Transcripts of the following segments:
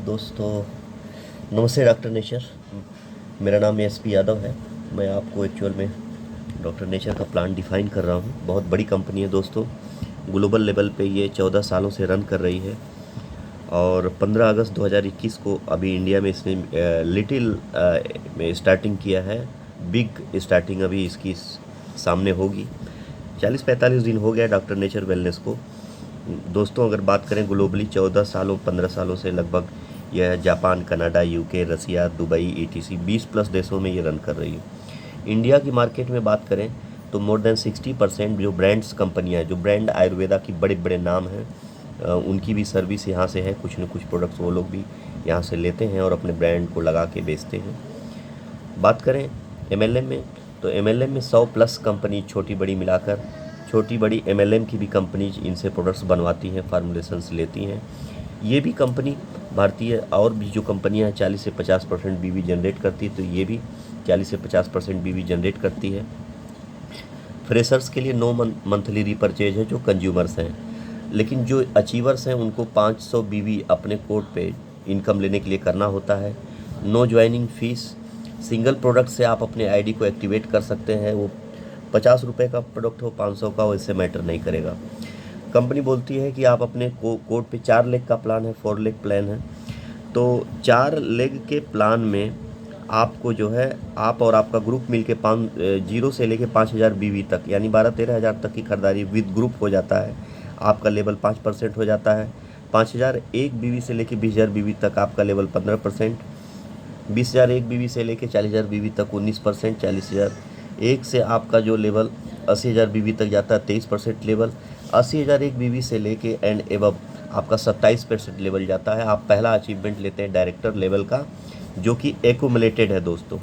दोस्तों नमस्ते doctor nature. मेरा नाम एसपी यादव है। मैं आपको एक्चुअल में डॉक्टर नेचर का प्लान डिफ़ाइन कर रहा हूँ। बहुत बड़ी कंपनी है दोस्तों, ग्लोबल लेवल पे ये 14 सालों से रन कर रही है और 15 अगस्त 2021 को अभी इंडिया में इसने लिटिल में स्टार्टिंग किया है। बिग स्टार्टिंग अभी इसकी सामने होगी। 40-45 दिन हो गया डॉक्टर नेचर वेलनेस को। दोस्तों अगर बात करें ग्लोबली 14 सालों 15 सालों से लगभग यह जापान, कनाडा, यूके, रसिया, दुबई, ईटीसी 20 प्लस देशों में ये रन कर रही है। इंडिया की मार्केट में बात करें तो मोर देन 60% जो ब्रांड्स कंपनियां, जो ब्रांड आयुर्वेदा की बड़े बड़े नाम हैं, उनकी भी सर्विस यहाँ से है। कुछ न कुछ प्रोडक्ट्स वो लोग भी यहाँ से लेते हैं और अपने ब्रांड को लगा के बेचते हैं। बात करें एमएलएम में तो एमएलएम में 100 प्लस कंपनी छोटी बड़ी मिलाकर, छोटी बड़ी एमएलएम की भी कंपनीज इनसे प्रोडक्ट्स बनवाती हैं, फार्मूलेशंस लेती हैं। ये भी कंपनी भारतीय और भी जो कंपनियां हैं 40 से 50% बीवी जनरेट करती है, तो ये भी 40 से 50% बीवी जनरेट करती है। फ्रेशर्स के लिए 9 मंथली रीपर्चेज है जो कंज्यूमर्स हैं, लेकिन जो अचीवर्स हैं उनको 500 बीवी अपने कोड पे इनकम लेने के लिए करना होता है। No joining fees, single product से आप अपने आईडी को एक्टिवेट कर सकते हैं। वो 50 रुपये का प्रोडक्ट हो, 500 का हो, इससे मैटर नहीं करेगा। कंपनी बोलती है कि आप अपने कोड पे 4 लेग का प्लान है, 4 लेग प्लान है, तो 4 लेग के प्लान में आपको जो है आप और आपका ग्रुप मिलके 0 से लेके 5,000 बीवी तक यानी 12-13 हज़ार तक की खरीदारी विद ग्रुप हो जाता है। आपका लेवल 5% हो जाता है। 5,001 बीवी से लेके 20,000 बीवी तक आपका लेवल 15%, 20,001 बीवी से लेके 40,000 बीवी तक 19%, 40,001 से आपका जो लेवल 80,000 बीवी तक जाता है 23% लेवल, 80,001 बीवी से लेके एंड एबव आपका 27% लेवल जाता है। आप पहला अचीवमेंट लेते हैं डायरेक्टर लेवल का, जो कि एक्यूमुलेटेड है दोस्तों,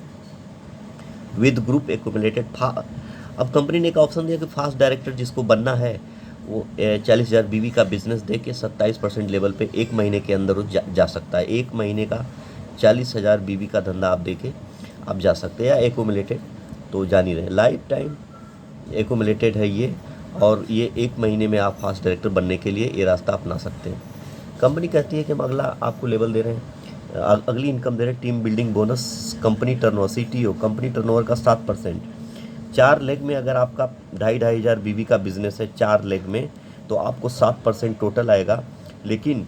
विद ग्रुप एक्यूमुलेटेड। अब कंपनी ने एक ऑप्शन दिया कि फास्ट डायरेक्टर जिसको बनना है वो 40,000 बीवी का बिजनेस दे के 27% लेवल पे 1 महीने के अंदर वो जा सकता है। 1 महीने का 40,000 बीवी का धंधा आप देके आप जा सकते हैं। या एक्यूमुलेटेड तो जान ही रहे, लाइफ टाइम एक्यूमुलेटेड है ये, और ये 1 महीने में आप फास्ट डायरेक्टर बनने के लिए ये रास्ता अपना सकते हैं। कंपनी कहती है कि हम अगला आपको लेवल दे रहे हैं, अगली इनकम दे रहे हैं, team building bonus, company turnover, CTO company turnover का 7%। 4 लेग में अगर आपका 2,500 हज़ार बीवी का बिजनेस है 4 लेग में, तो आपको 7% टोटल आएगा। लेकिन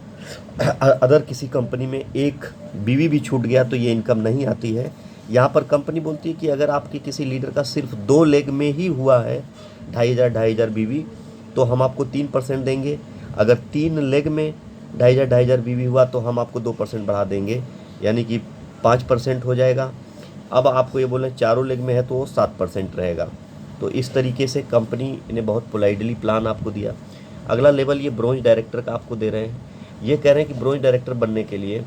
अदर किसी कंपनी में एक बीवी भी छूट गया तो ये इनकम नहीं आती है। यहाँ पर कंपनी बोलती है कि अगर आपके किसी लीडर का सिर्फ 2 लेग में ही हुआ है 2,500 बीवी, तो हम आपको 3% देंगे। अगर 3 लेग में 2,500 बीवी हुआ तो हम आपको 2% बढ़ा देंगे, यानी कि 5% हो जाएगा। अब आपको ये बोलें चारों लेग में है तो वो 7% रहेगा। तो इस तरीके से कंपनी ने बहुत पोलाइटली प्लान आपको दिया। अगला लेवल ये ब्रोंज डायरेक्टर का आपको दे रहे हैं। ये कह रहे हैं कि ब्रोंज डायरेक्टर बनने के लिए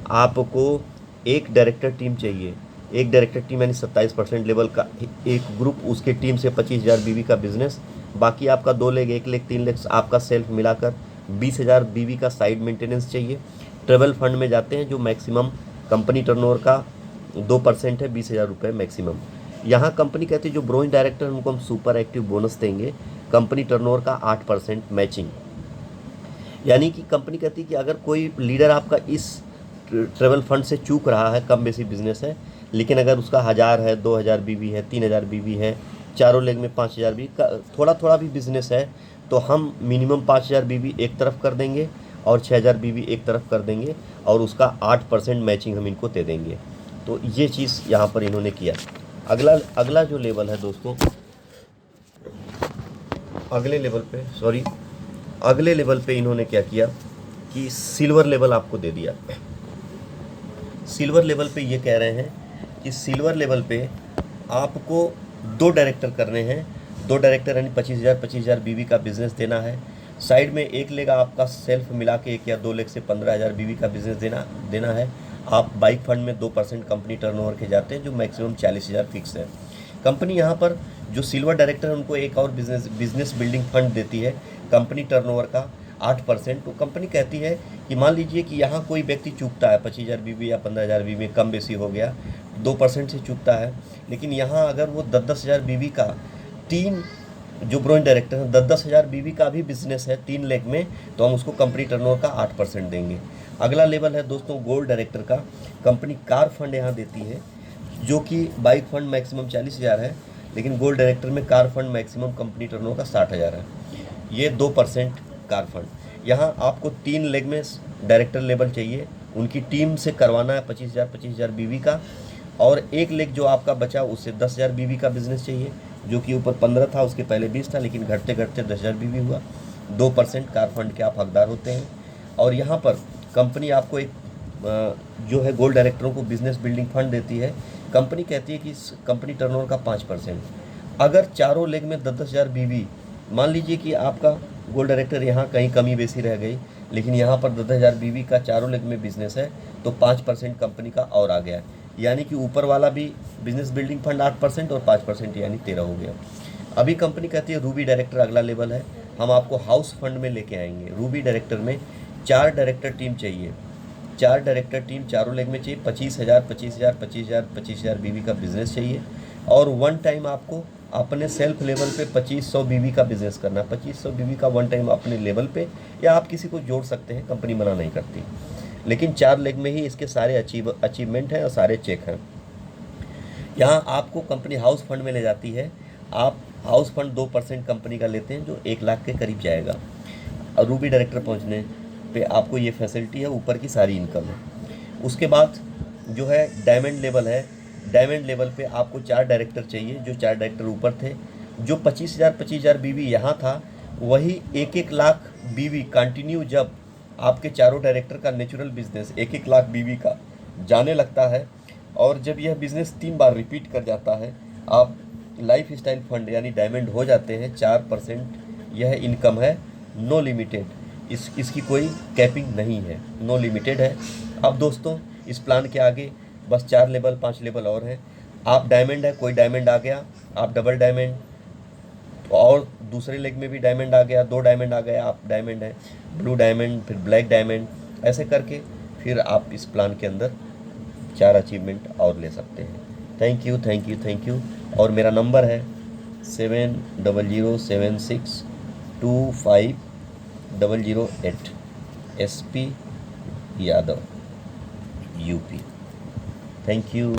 आपको एक डायरेक्टर टीम चाहिए। एक डायरेक्टर टीम यानी 27% लेवल का एक ग्रुप, उसके टीम से 25,000 बीवी का बिजनेस, बाकी आपका 2 लेग, 1 लेग, 3 लेग आपका सेल्फ मिलाकर 20,000 बीवी का साइड मेंटेनेंस चाहिए। ट्रेवल फंड में जाते हैं जो मैक्सिमम कंपनी टर्नओवर का 2% है, 20,000 रुपये मैक्सिमम। यहाँ कंपनी कहती है जो ब्रोंज डायरेक्टर उनको हम सुपर एक्टिव बोनस देंगे, कंपनी टर्नओवर का 8% मैचिंग। यानी कि कंपनी कहती है कि अगर कोई लीडर आपका इस ट्रेवल फंड से चूक रहा है, कम बेसी बिजनेस है, लेकिन अगर उसका 1,000 है, 2,000 बीवी है, 3,000 बीवी है, चारों लेग में 5,000 बीवी का थोड़ा थोड़ा भी बिजनेस है, तो हम मिनिमम 5,000 बीवी एक तरफ कर देंगे और 6,000 बीवी एक तरफ कर देंगे, और उसका 8% मैचिंग हम इनको दे देंगे। तो ये चीज़ यहाँ पर इन्होंने किया। अगला जो लेवल है दोस्तों, अगले लेवल पे इन्होंने क्या किया कि सिल्वर लेवल आपको दे दिया। सिल्वर लेवल पे ये कह रहे हैं कि सिल्वर लेवल पे आपको 2 डायरेक्टर करने हैं। 2 डायरेक्टर यानी 25,000 बीवी का बिजनेस देना है। साइड में 1 लेग आपका सेल्फ मिला के 1 या 2 लेग से 15,000 बीवी का बिजनेस देना है। आप बाइक फंड में 2% कंपनी टर्नओवर के जाते हैं जो मैक्सिमम 40,000 फिक्स है। कंपनी यहाँ पर जो सिल्वर डायरेक्टर है उनको एक और बिजनेस बिल्डिंग फंड देती है कंपनी टर्नओवर का 8%। तो कंपनी कहती है कि मान लीजिए कि यहाँ कोई व्यक्ति चूकता है 25,000 बीवी या 15,000 बीवी में कम बेसी हो गया, 2% से चूकता है, लेकिन यहाँ अगर वो 10,000 बीवी का 3 जो ब्रोंज डायरेक्टर है 10,000 बीवी का भी बिजनेस है 3 लेग में, तो हम उसको कंपनी टर्नओवर का 8% देंगे। अगला लेवल है दोस्तों गोल्ड डायरेक्टर का। कंपनी कार फंड यहाँ देती है, जो कि बाइक फंड मैक्सिमम 40,000 है, लेकिन गोल्ड डायरेक्टर में car fund maximum company turnover का 60,000 है। ये 2% कार फंड। यहाँ आपको 3 लेग में डायरेक्टर लेवल चाहिए, उनकी टीम से करवाना है 25,000 बीवी का, और 1 लेग जो आपका बचा उससे 10,000 बीवी का बिजनेस चाहिए, जो कि ऊपर 15 था, उसके पहले 20 था, लेकिन घटते घटते 10,000 बीवी हुआ। 2% कार फंड के आप हकदार होते हैं। और यहाँ पर कंपनी आपको एक जो है गोल्ड डायरेक्टरों को बिजनेस बिल्डिंग फंड देती है। कंपनी कहती है कि इस कंपनी टर्नओवर का 5%। अगर चारों लेग में 10,000 बीवी, मान लीजिए कि आपका गोल्ड डायरेक्टर यहाँ कहीं कमी बेसी रह गई, लेकिन यहाँ पर 10,000 बीवी का चारों लेग में बिजनेस है, तो 5% कंपनी का और आ गया, यानी कि ऊपर वाला भी बिजनेस बिल्डिंग फंड 8% और 5% यानी 13 हो गया। अभी कंपनी कहती है रूबी डायरेक्टर अगला लेवल है, हम आपको हाउस फंड में लेके आएंगे। रूबी डायरेक्टर में 4 डायरेक्टर टीम चाहिए, 4 डायरेक्टर टीम चारों लेग में चाहिए। 25,000 बीवी का बिजनेस चाहिए, और वन टाइम आपको अपने सेल्फ लेवल पे 2500 बीवी का बिजनेस करना है। 2500 बीवी का वन टाइम अपने लेवल पे, या आप किसी को जोड़ सकते हैं, कंपनी मना नहीं करती, लेकिन 4 लेग में ही इसके सारे अचीवमेंट हैं और सारे चेक हैं। यहाँ आपको कंपनी हाउस फंड में ले जाती है। आप हाउस फंड 2% कंपनी का लेते हैं, जो 1 लाख के करीब जाएगा। और रूबी डायरेक्टर पहुँचने पे आपको ये फैसिलिटी है, ऊपर की सारी इनकम है। उसके बाद जो है डायमंड लेवल है। डायमंड लेवल पे आपको 4 डायरेक्टर चाहिए, जो 4 डायरेक्टर ऊपर थे। जो 25,000 बीवी यहाँ था, वही 1-1 लाख बीवी कंटिन्यू, जब आपके चारों डायरेक्टर का नेचुरल बिजनेस 1-1 लाख बीवी का जाने लगता है, और जब यह बिजनेस 3 बार रिपीट कर जाता है, आप लाइफ स्टाइल फंड यानी डायमंड हो जाते हैं। 4% यह इनकम है, नो लिमिटेड, इसकी कोई कैपिंग नहीं है, नो लिमिटेड है। अब दोस्तों इस प्लान के आगे बस 4 लेवल 5 लेवल और हैं। आप डायमंड है, कोई डायमंड आ गया, आप डबल डायमंड, और दूसरे लेग में भी डायमंड आ गया, 2 डायमंड आ गया, आप डायमंड है, ब्लू डायमंड, फिर ब्लैक डायमंड, ऐसे करके फिर आप इस प्लान के अंदर 4 अचीवमेंट और ले सकते हैं। Thank you, thank you, thank you. और मेरा नंबर है 7006250008, SP Yadav, UP। Thank you.